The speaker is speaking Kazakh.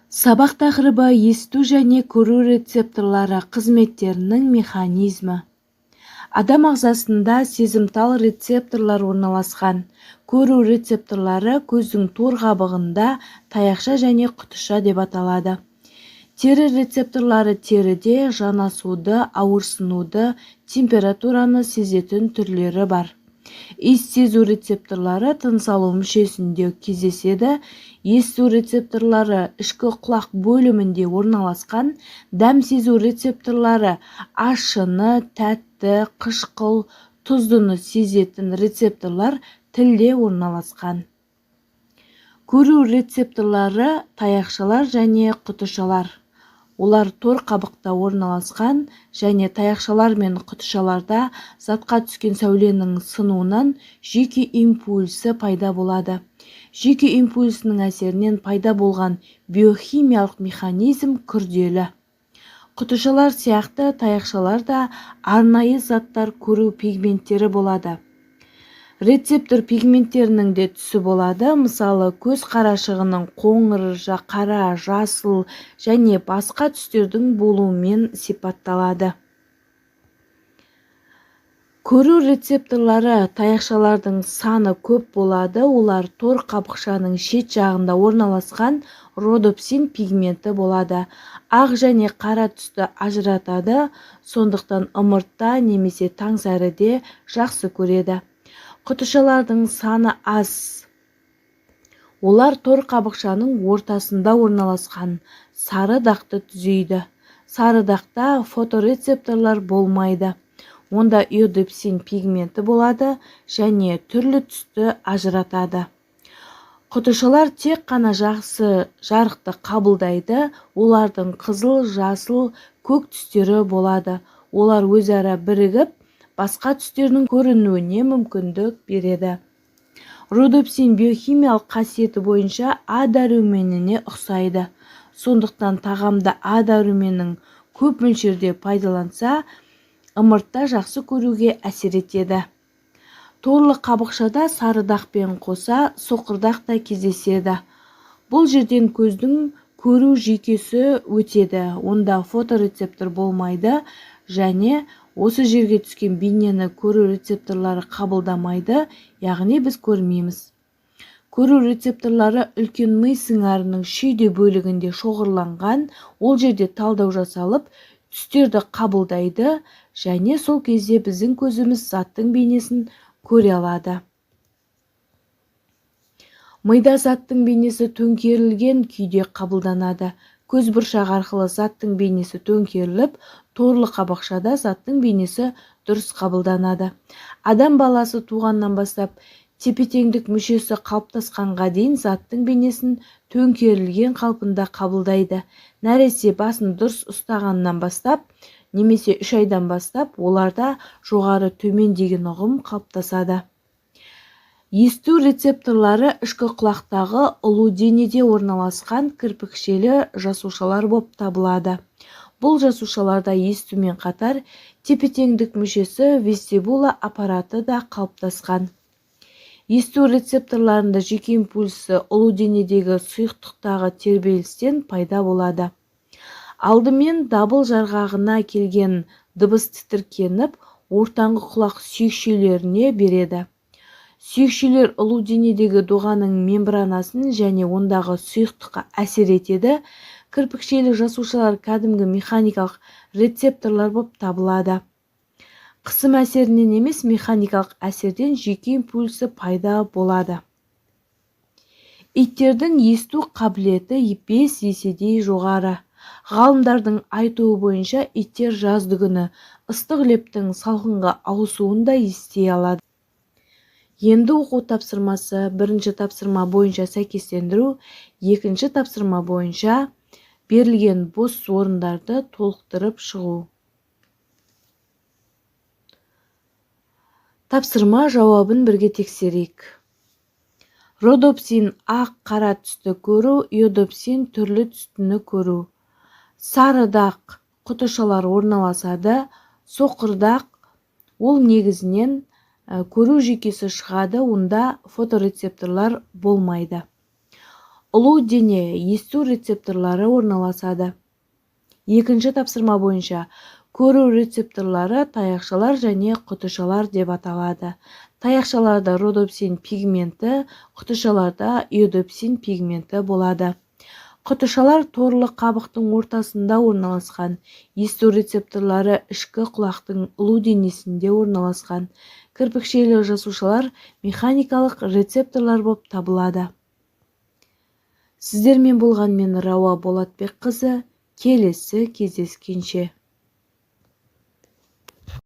Сабақ тақырыбы есту және көру рецепторлары қызметтерінің механизмі. Адам ағзасында сезімтал рецепторлар орналасқан. Көру рецепторлары көздің тор қабығында таяқша және құтыша деп аталады. Тері рецепторлары теріде жанасуды, ауырсынуды, температураны сезетін түрлері бар. Иіс сезу рецепторлары тыныс алу мүшесінде кездеседі. Есту рецепторлары ішкі құлақ бөлімінде орналасқан. Дәм сезу рецепторлары ащыны, тәтті, қышқыл, тұздыны сезетін рецепторлар тілде орналасқан. Көру рецепторлары таяқшалар және құтышалар. Олар тор қабықта орналасқан және таяқшалар мен құтышаларда затқа түскен сәуленің сынуынан жүйке импульсі пайда болады. Жүйке импульсінің әсерінен пайда болған биохимиялық механизм күрделі. Құтышалар сияқты таяқшаларда арнайы заттар көру пигменттері болады. Рецептор пигменттерінің де түсі болады. Мысалы, көз қарашығының қоңыр, қара, жасыл және басқа түстердің болуымен сипатталады. Көру рецепторлары таяқшалардың саны көп болады. Олар тор қабықшаның шет жағында орналасқан родопсин пигменті болады. Ақ және қара түсті ажыратады, сондықтан ымыртта немесе таңсәріде жақсы көреді. Құтышалардың саны аз. Олар тор қабықшаның ортасында орналасқан, сары дақты түзейді. Сары дақта фоторецепторлар болмайды. Онда иодопсин пигменті болады және түрлі түсті ажыратады. Құтышалар тек қана жақсы жарықты қабылдайды. Олардың қызыл, жасыл, көк түстері болады. Олар өзара бірігіп, басқа түстердің көрінуіне мүмкіндік береді. Родопсин биохимиялық қасиеті бойынша А дәруменіне ұқсайды. Сондықтан тағамда А дәруменінің көп мөлшерде пайдаланса, ымыртта жақсы көруге әсер етеді. Торлы қабықшада сары дақпен қоса соқырдақ та кездеседі. Бұл жерден көздің көру жүйкесі өтеді. Онда фоторецептор болмайды және осы жерге түскен бейнені көру рецепторлары қабылдамайды, яғни біз көрмейміз. Көру рецепторлары үлкен ми сыңарының шүйде бөлігінде шоғырланған, ол жерде талдау жасалып, түстерді қабылдайды және сол кезде біздің көзіміз заттың бейнесін көре алады. Мида заттың бейнесі төңкерілген күйде қабылданады. Көз бұршағы арқылы заттың бейнесі төңкеріліп, торлы қабықшада заттың бейнесі дұрыс қабылданады. Адам баласы туғаннан бастап, тепе-теңдік мүшесі қалыптасқанға дейін заттың бейнесін төңкерілген қалпында қабылдайды. Нәресте басын дұрыс ұстағаннан бастап, немесе 3 айдан бастап, оларда жоғары төмен деген ұғым қалыптасады. Есту рецепторлары ішкі құлақтағы ұлу денеде орналасқан кірпікшелі жасушалар болып табылады. Бұл жасушаларда естумен қатар тепе-теңдік мүшесі вестибула аппараты да қалыптасқан. Есту рецепторларында жүйке импульсі ұлу денедегі сұйықтықтағы тербелістен пайда болады. Алдымен дабыл жарғағына келген дыбыс тітіркеніп, ортаңғы құлақ сүйекшелеріне береді. Сүйекшелер ұлу денедегі доғаның мембранасын және ондағы сұйықтыққа әсер етеді. Кірпікшелі жасушалар кәдімгі механикалық рецепторлар болып табылады. Қысым әсерінен емес, механикалық әсерден жүйке импульсі пайда болады. Иттердің есту қабілеті 5 еседей жоғары. Ғалымдардың айтуы бойынша иттер жазды күні ыстық лептің салқынға ауысуын да ести алады. Енді оқу тапсырмасы: бірінші тапсырма бойынша сәйкестендіру, екінші тапсырма бойынша берілген бос орындарды толықтырып шығу. Тапсырма жауабын бірге тексерейік. Родопсин ақ қара түсті көру, иодопсин түрлі түстіні көру. Сары дақ құтышалар орналасады, соқырдақ ол негізінен көру жүйкесі шығады, онда фоторецепторлар болмайды. улуу дене естүү рецепторлары орналасады. Екінші тапсырма бойынша көрүү рецепторлары таяқшалар және құтышалар деп аталады. Таяқшаларда родопсин пигменті, құтышаларда иодопсин пигменті болады. Құтышалар торлы қабықтың ортасында орналасқан. Есту рецепторлары ішкі құлақтың улуу денесінде орналасқан. Кірпікшелі жасушалар механикалық рецепторлар болып табылады. Сіздермен болған мен Рауа Болатбекқызы. Келесі кездескенше.